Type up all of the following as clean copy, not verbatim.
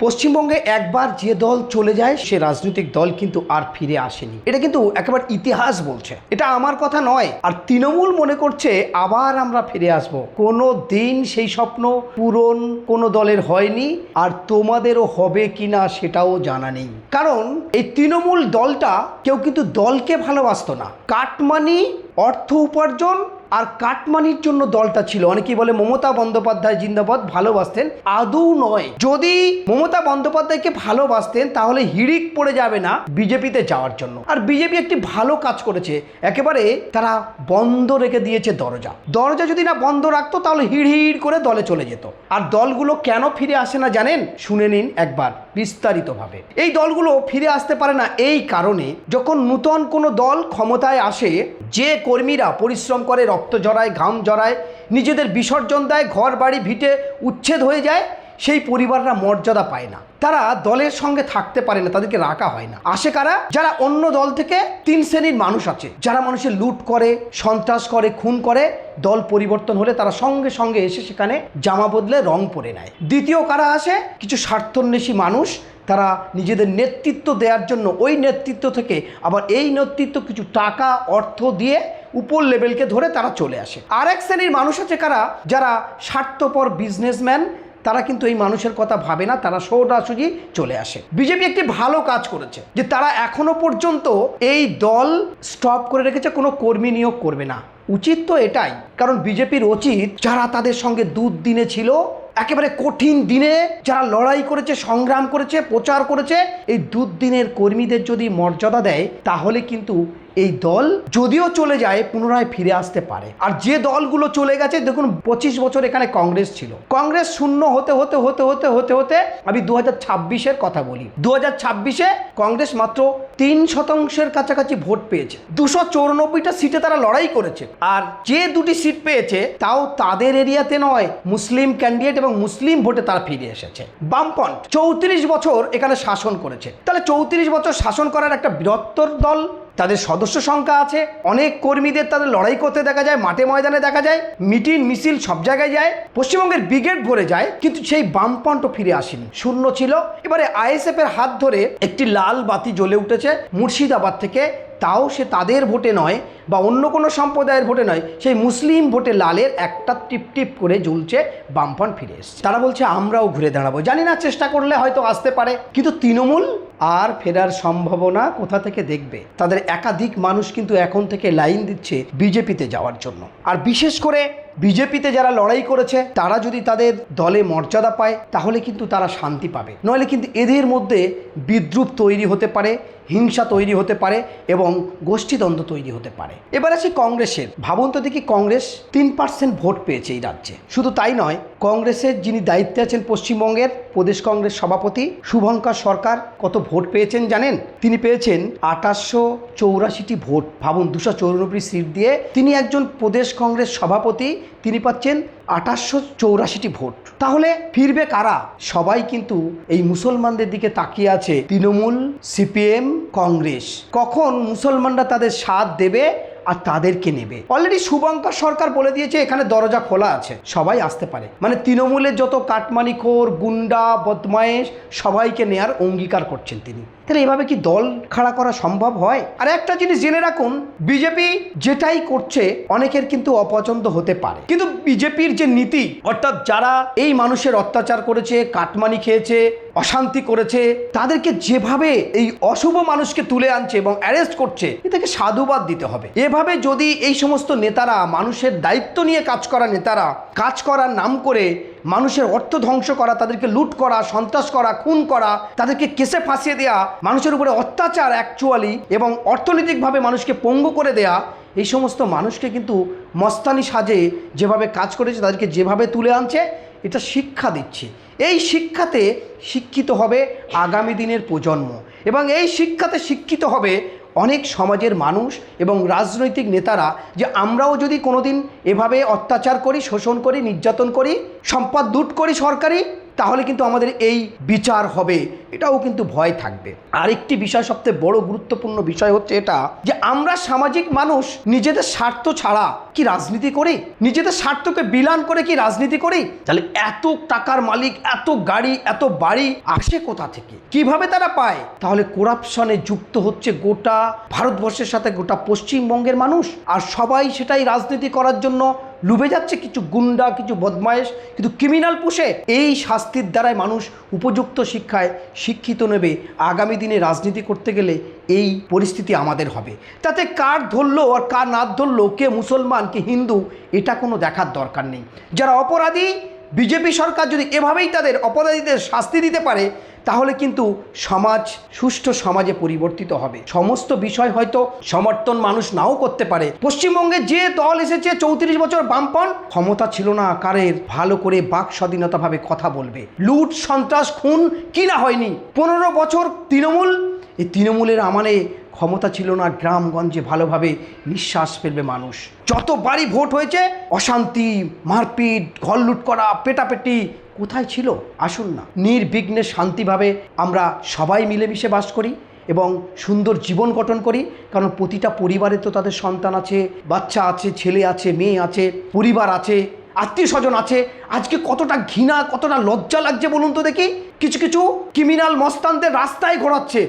পশ্চিমবঙ্গে একবার যে দল চলে যায় সে রাজনৈতিক দল কিন্তু আর ফিরে আসেনি। এটা কিন্তু একেবারে ইতিহাস বলছে, এটা আমার কথা নয়। আর তৃণমূল মনে করছে আবার আমরা ফিরে আসব। কোনো দিন সেই স্বপ্ন পূরণ কোনো দলের হয়নি, আর তোমাদেরও হবে কিনা সেটাও জানা নেই। কারণ এই তৃণমূল দলটা কেউ কিন্তু দলকে ভালোবাসতো না। কাটমানি, অর্থ উপার্জন আর কাটমানির জন্য দলটা ছিল। অনেকেই বলে মমতা বন্দ্যোপাধ্যায় জিন্দাবাদ, ভালোবাসতেন, আদৌ নয়। যদি মমতা বন্দ্যোপাধ্যায়কে ভালোবাসতেন তাহলে হিড়িক পড়ে যাবে না বিজেপিতে যাওয়ার জন্য। আর বিজেপি একটি ভালো কাজ করেছে, একেবারে তারা বন্ধ রেখে দিয়েছে দরজা যদি না বন্ধ রাখতো তাহলে হিড় করে দলে চলে যেত। আর দলগুলো কেন ফিরে আসে না জানেন? শুনে নিন একবার বিস্তারিতভাবে। এই দলগুলো ফিরে আসতে পারে না এই কারণে, যখন নূতন কোনো দল ক্ষমতায় আসে, যে কর্মীরা পরিশ্রম করে, রক্ত জড়ায়, ঘাম জড়ায়, নিজেদের বিসর্জন দেয়, ঘর বাড়ি ভিটে উচ্ছেদ হয়ে যায়, সেই পরিবাররা মর্যাদা পায় না, তারা দলের সঙ্গে থাকতে পারে না, তাদেরকে রাখা হয় না। আসে কারা? যারা অন্য দল থেকে তিন শ্রেণীর মানুষ আছে, যারা মানুষের লুট করে, সন্ত্রাস করে, খুন করে। দল পরিবর্তন হলে তারা সঙ্গে সঙ্গে এসে সেখানে জামা বদলে রং পরে নেয়। দ্বিতীয় কারা আসে? কিছু স্বার্থন্বেষী মানুষ, তারা নিজেদের নেতৃত্ব দেওয়ার জন্য ওই নেতৃত্ব থেকে আবার এই নেতৃত্ব কিছু টাকা অর্থ দিয়ে উপর লেভেলকে ধরে তারা চলে আসে। আর এক শ্রেণীর মানুষ আছে কারা? যারা স্বার্থপর বিজনেসম্যান, তারা কিন্তু এই মানুষের কথা ভাবে না, তারা সোজাসুজি চলে আসে। বিজেপি একটি ভালো কাজ করেছে যে তারা এখনো পর্যন্ত এই দল স্টপ করে রেখেছে, কোনো কর্মী নিয়োগ করবে না। উচিত তো এটাই, কারণ বিজেপির উচিত যারা তাদের সঙ্গে দুদিনে ছিল, একেবারে কঠিন দিনে যারা লড়াই করেছে, সংগ্রাম করেছে, প্রচার করেছে, এই দুদিনের কর্মীদের যদি মর্যাদা দেয় তাহলে কিন্তু এই দল যদিও চলে যায় পুনরায় ফিরে আসতে পারে। আর যে দলগুলো চলে গেছে, দেখুন 25 বছর এখানে কংগ্রেস ছিল, কংগ্রেস শূন্য হতে হতে হতে হতে হতে হতে আমি 2026-এর কথা বলি, 2026-এ কংগ্রেস মাত্র 3% কাছাকাছি ভোট পেয়েছে। 294টা সিটে তারা লড়াই করেছে, আর যে দুটি সিট পেয়েছে তাও তাদের এরিয়াতে নয়, মুসলিম ক্যান্ডিডেট এবং মুসলিম ভোটে তারা ফিরে এসেছে। বামফ্রন্ট 34 বছর এখানে শাসন করেছে, তাহলে 34 বছর শাসন করার একটা বৃহত্তর দল, তাদের সদস্য সংখ্যা আছে, অনেক কর্মীদের তাদের লড়াই করতে দেখা যায়, মাঠে ময়দানে দেখা যায়, মিটিং মিছিল সব জায়গায় যায়, পশ্চিমবঙ্গের ব্রিগেড ভরে যায়, কিন্তু সেই বামফ্রন্টও ফিরে আসেনি, শূন্য ছিল। এবারে আইএসএফ এর হাত ধরে একটি লাল বাতি জ্বলে উঠেছে মুর্শিদাবাদ থেকে, তাও সে তাদের ভোটে নয় বা অন্য কোনো সম্প্রদায়ের ভোটে নয়, সেই মুসলিম ভোটে লালের একটা টিপ টিপ করে জ্বলছে, বামফ্রন্ট ফিরে এসছে। তারা বলছে আমরাও ঘুরে দাঁড়াবো, জানি না, চেষ্টা করলে হয়তো আসতে পারে। কিন্তু তৃণমূল আর ফেরার সম্ভাবনা কোথা থেকে দেখবে? তাদের একাধিক মানুষ কিন্তু এখন থেকে লাইন দিচ্ছে বিজেপিতে যাওয়ার জন্য। আর বিশেষ করে বিজেপিতে যারা লড়াই করেছে তারা যদি তাদের দলে মর্যাদা পায় তাহলে কিন্তু তারা শান্তি পাবে, নইলে কিন্তু এদের মধ্যে বিদ্রুপ তৈরি হতে পারে, হিংসা তৈরি হতে পারে এবং গোষ্ঠীদ্বন্দ্ব তৈরি হতে পারে। এবার আসি কংগ্রেসের। ভাবুন তো দেখি, কংগ্রেস 3% ভোট পেয়েছে এই রাজ্যে। শুধু তাই নয়, কংগ্রেসের যিনি দায়িত্বে আছেন পশ্চিমবঙ্গের প্রদেশ কংগ্রেস সভাপতি শুভঙ্কর সরকার কত ভোট পেয়েছেন জানেন? তিনি পেয়েছেন 2884টি ভোট। ভাবুন, 294 সিট দিয়ে তিনি একজন প্রদেশ কংগ্রেস সভাপতি, তিনি পাচ্ছেন 2884টি ভোট। তাহলে ফিরবে কারা? সবাই কিন্তু এই মুসলমানদের দিকে তাকিয়ে আছে, তৃণমূল, সিপিএম, কংগ্রেস। কখন মুসলমানরা তাদের সাথ দেবে আর তাদেরকে নেবে। অলরেডি শুভঙ্কর সরকার বলে দিয়েছে এখানে দরজা খোলা আছে, সবাই আসতে পারে। মানে তৃণমূলের যত কাটমানিখোর, গুন্ডা, বদমায়েশ সবাইকে নেয়ার অঙ্গীকার করছেন তিনি। তাহলে এভাবে কি দল খাড়া করা সম্ভব হয়? আর একটা জিনিস জেনে রাখুন, বিজেপি যেটাই করছে অনেকের কিন্তু অপছন্দ হতে পারে, কিন্তু বিজেপির যে নীতি, অর্থাৎ যারা এই মানুষের অত্যাচার করেছে, কাটমানি খেয়েছে, অশান্তি করেছে, তাদেরকে যেভাবে এই অশুভ মানুষকে তুলে আনছে এবং অ্যারেস্ট করছে, এটাকে সাধুবাদ দিতে হবে। এভাবে যদি এই সমস্ত নেতারা, মানুষের দায়িত্ব নিয়ে কাজ করা নেতারা, কাজ করার নাম করে মানুষের অর্থ ধ্বংস করা, তাদেরকে লুট করা, সন্ত্রাস করা, খুন করা, তাদেরকে কেসে ফাঁসিয়ে দেওয়া, মানুষের উপরে অত্যাচার অ্যাকচুয়ালি এবং অর্থনৈতিকভাবে মানুষকে পঙ্গু করে দেয়া, এই সমস্ত মানুষকে কিন্তু মস্তানি সাজে যেভাবে কাজ করেছে, তাদেরকে যেভাবে তুলে আনছে, এটা শিক্ষা দিচ্ছে। এই শিক্ষাতে শিক্ষিত হবে আগামী দিনের প্রজন্ম, এবং এই শিক্ষাতে শিক্ষিত হবে অনেক সমাজের মানুষ এবং রাজনৈতিক নেতারা, যে আমরাও যদি কোনোদিন এভাবে অত্যাচার করি, শোষণ করি, নির্যাতন করি, সম্পদ লুট করি সরকারি, তাহলে কিন্তু আমাদের এই বিচার হবে, এটাও কিন্তু ভয় থাকবে। আরেকটি বিষয়, সবচেয়ে বড় গুরুত্বপূর্ণ বিষয় হচ্ছে এটা যে আমরা সামাজিক মানুষ নিজেদের স্বার্থ ছাড়া কি রাজনীতি করি? নিজেদের স্বার্থকে বিলান করে কি রাজনীতি করি? তাহলে এত টাকার মালিক, এত গাড়ি, এত বাড়ি আসে কোথা থেকে, কিভাবে তারা পায়? তাহলে করাপশনে যুক্ত হচ্ছে গোটা ভারতবর্ষের সাথে গোটা পশ্চিমবঙ্গের মানুষ, আর সবাই সেটাই রাজনীতি করার জন্য লুভে যাচ্ছে। কিছু গুন্ডা, কিছু বদমায়েশ, কিন্তু ক্রিমিনাল পুষে। এই শাস্তির দ্বারাই মানুষ উপযুক্ত শিক্ষায় শিক্ষিত নেবে। আগামী দিনে রাজনীতি করতে গেলে এই পরিস্থিতি আমাদের হবে। তাতে কার ধরলো আর কার না ধরলো, কে মুসলমান কে হিন্দু, এটা কোনো দেখার দরকার নেই। যারা অপরাধী, বিজেপি সরকার যদি এভাবেই তাদের অপরাধীদের শাস্তি দিতে পারে, তাহলে কিন্তু সমাজ সুষ্ঠু সমাজে পরিবর্তিত হবে। সমস্ত বিষয় হয়তো সমর্থন মানুষ নাও করতে পারে। পশ্চিমবঙ্গে যে দল এসেছে 34 বছর, বামপন, ক্ষমতা ছিল না কারের ভালো করে বাক স্বাধীনতাভাবে কথা বলবে। লুট, সন্ত্রাস, খুন কি না হয়নি? 15 বছর তৃণমূল, এই তৃণমূলের আমানে ক্ষমতা ছিল না গ্রামগঞ্জে ভালোভাবে নিঃশ্বাস ফেলবে মানুষ। যত বাড়ি ভোট হয়েছে, অশান্তি, মারপিট, ঘর লুট করা, পেটাপেটি কোথায় ছিল? আসুন না, নির্বিঘ্নে শান্তিভাবে আমরা সবাই মিলেমিশে বাস করি এবং সুন্দর জীবন গঠন করি। কারণ প্রতিটা পরিবারে তো তাদের সন্তান আছে, বাচ্চা আছে, ছেলে আছে, মেয়ে আছে, পরিবার আছে, আত্মীয় স্বজন আছে। আজকে কতটা ঘৃণা, কতটা লজ্জা লাগছে বলুন তো দেখি। কিছু কিছু ক্রিমিনাল মস্তানদের রাস্তায় ঘোরাচ্ছে।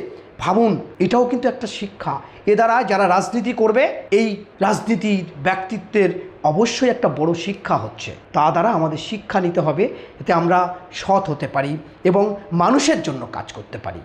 ভাবুন, এটাও কিন্তু একটা শিক্ষা। এ দ্বারা যারা রাজনীতি করবে, এই রাজনীতির ব্যক্তিত্বের অবশ্যই একটা বড় শিক্ষা হচ্ছে। তা দ্বারা আমাদের শিক্ষা নিতে হবে, এতে আমরা সৎ হতে পারি এবং মানুষের জন্য কাজ করতে পারি।